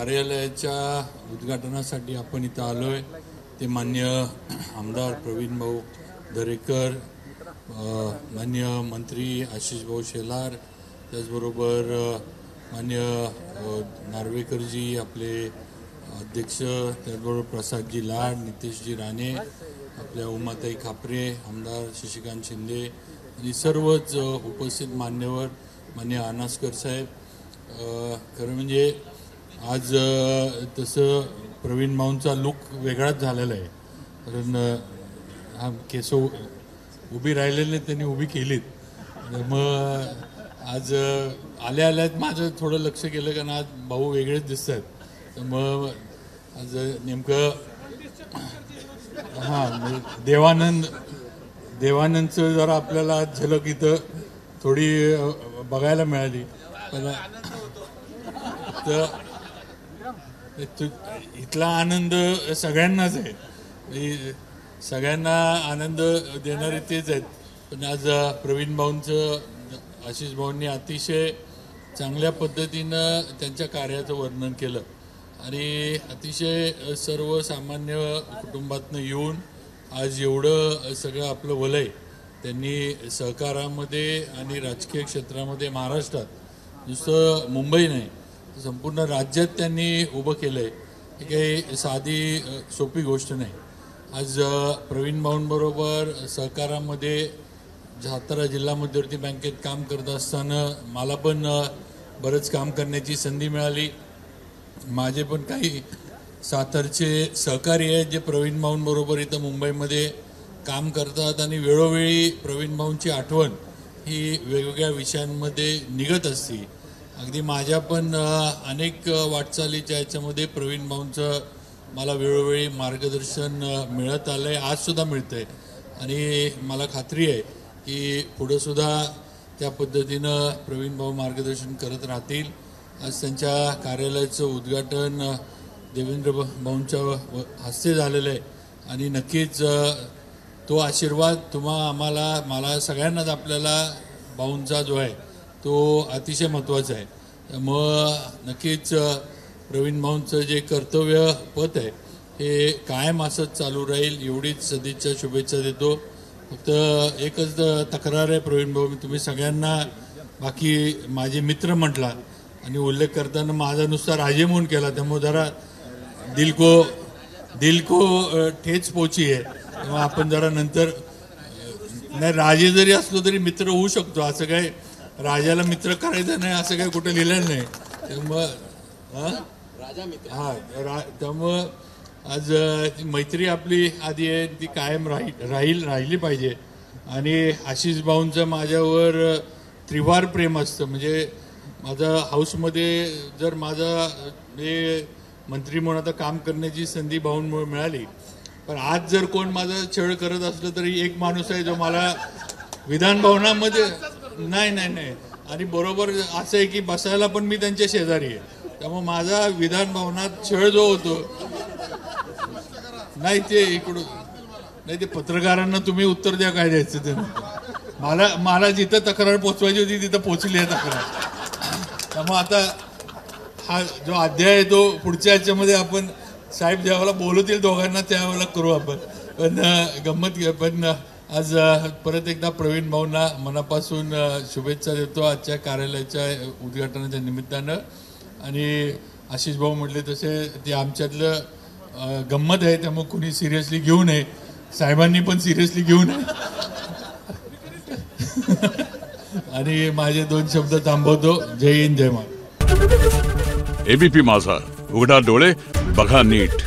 कार्यालयाच्या उद्घाटनासाठी आपण इथं आलोय ते मान्य आमदार प्रवीण भाऊ दरेकर, मान्य मंत्री आशिष भाऊ शेलार, त्याचबरोबर मान्य नार्वेकरजी आपले अध्यक्ष, त्याचबरोबर प्रसादजी लाड, नितेशजी राणे, आपल्या उमाताई खापरे, आमदार शशिकांत शिंदे आणि सर्वच उपस्थित मान्यवर, मान्य आनासकर साहेब. खरं म्हणजे आज तसं प्रवीण भाऊंचा लुक वेगळाच झालेला आहे. कारण हा केस उभी राहिलेले त्यांनी उभी केलीत. मग आज आल्या आल्यात माझं थोडं लक्ष केलं कारण आज भाऊ वेगळेच दिसत आहेत. तर मग आज नेमकं देवानंदचं जरा आपल्याला आज झलक इथं थोडी बघायला मिळाली. पण तर इथला आनंद सगळ्यांनाच आहे, सगळ्यांना आनंद देणारे तेच आहेत. पण आज प्रवीण भाऊंचं, आशिष भाऊंनी अतिशय चांगल्या पद्धतीनं त्यांच्या कार्याचं वर्णन केलं आणि अतिशय सर्वसामान्य कुटुंबातनं येऊन आज एवढं सगळं आपलं वलय त्यांनी सहकारामध्ये आणि राजकीय क्षेत्रामध्ये महाराष्ट्रात, नुसतं मुंबई नाही संपूर्ण राज्यात त्यांनी उभं केलंय. ही काही साधी सोपी गोष्ट नाही. आज प्रवीण भाऊंबरोबर सहकारामध्ये सातारा जिल्हा मध्यवर्ती बँकेत काम करत असताना मला पण बरंच काम करण्याची संधी मिळाली. माझे पण काही सातारचे सहकारी आहेत जे प्रवीण भाऊंबरोबर इथं मुंबईमध्ये काम करतात आणि वेळोवेळी प्रवीण भाऊंची आठवण ही वेगवेगळ्या विषयांमध्ये निघत असते. अगदी माझ्या पण अनेक वाटचालीच्या याच्यामध्ये प्रवीण भाऊंचं मला वेळोवेळी मार्गदर्शन मिळत आलंय, आजसुद्धा मिळतंय आणि मला खात्री आहे की पुढं सुद्धा त्या पद्धतीनं प्रवीण भाऊ मार्गदर्शन करत राहतील. आज त्यांच्या कार्यालयाचं उद्घाटन देवेंद्र भाऊंच्या हस्ते झालेलं आहे आणि नक्कीच तो आशीर्वाद मला सगळ्यांनाच आपल्याला भाऊंचा जो आहे तो अतिशय महत्त्वाचा आहे. मग नक्कीच प्रवीण भाऊंचं जे कर्तव्य पथ आहे हे कायम असंच चालू राहील एवढीच सदिच्छा शुभेच्छा देतो. फक्त एकच तक्रार आहे प्रवीण भाऊ, तुम्ही सगळ्यांना बाकी माझे मित्र म्हटला आणि उल्लेख करताना माझा नुसता राजे म्हणून केला, त्यामुळे जरा दिल को ठेच पोची आहे. तेव्हा आपण जरा नंतर नाही, राजे जरी असलो तरी मित्र होऊ शकतो, असं काय राजाला मित्र करायचं नाही असं काही कुठं लिहिलेलं नाही. त्यामुळं त्यामुळं आज मैत्री आपली आधी आहे ती कायम राहिली पाहिजे. आणि आशिष भाऊंचं माझ्यावर त्रिवार प्रेम असतं. म्हणजे माझा हाऊसमध्ये जर माझा हे मंत्री म्हणून आता काम करण्याची संधी भाऊंमुळे मिळाली, पण आज जर कोण माझा छळ करत असलं तरी एक माणूस आहे जो मला विधान भवनामध्ये नाही आणि बरोबर असं आहे की बसायला पण मी त्यांच्या शेजारी आहे. त्यामुळे माझा विधान भवनात छळ जो होतो नाही ते इकडून नाही, ते पत्रकारांना तुम्ही उत्तर द्या काय द्यायचं ते. मला जिथं तक्रार पोचवायची होती तिथं पोचली आहे तक्रार. त्यामुळे आता हा जो अध्याय आहे तो पुढच्या ह्याच्यामध्ये आपण साहेब ज्यावेळेला बोलवतील दोघांना त्यावेळेला करू आपण. पण गंमत पण आज परत एकदा प्रवीण भाऊंना मनापासून शुभेच्छा देतो आजच्या कार्यालयाच्या उद्घाटनाच्या निमित्तानं. आणि आशिष भाऊ म्हटले तसे ते आमच्यातलं गंमत आहे, त्यामुळे कुणी सिरियसली घेऊ नये, साहेबांनी पण सिरियसली घेऊ नये. आणि माझे 2 शब्द थांबवतो. जय हिंद, जय महाराष्ट्र. एबीपी माझा, उघडा डोळे बघा नीट.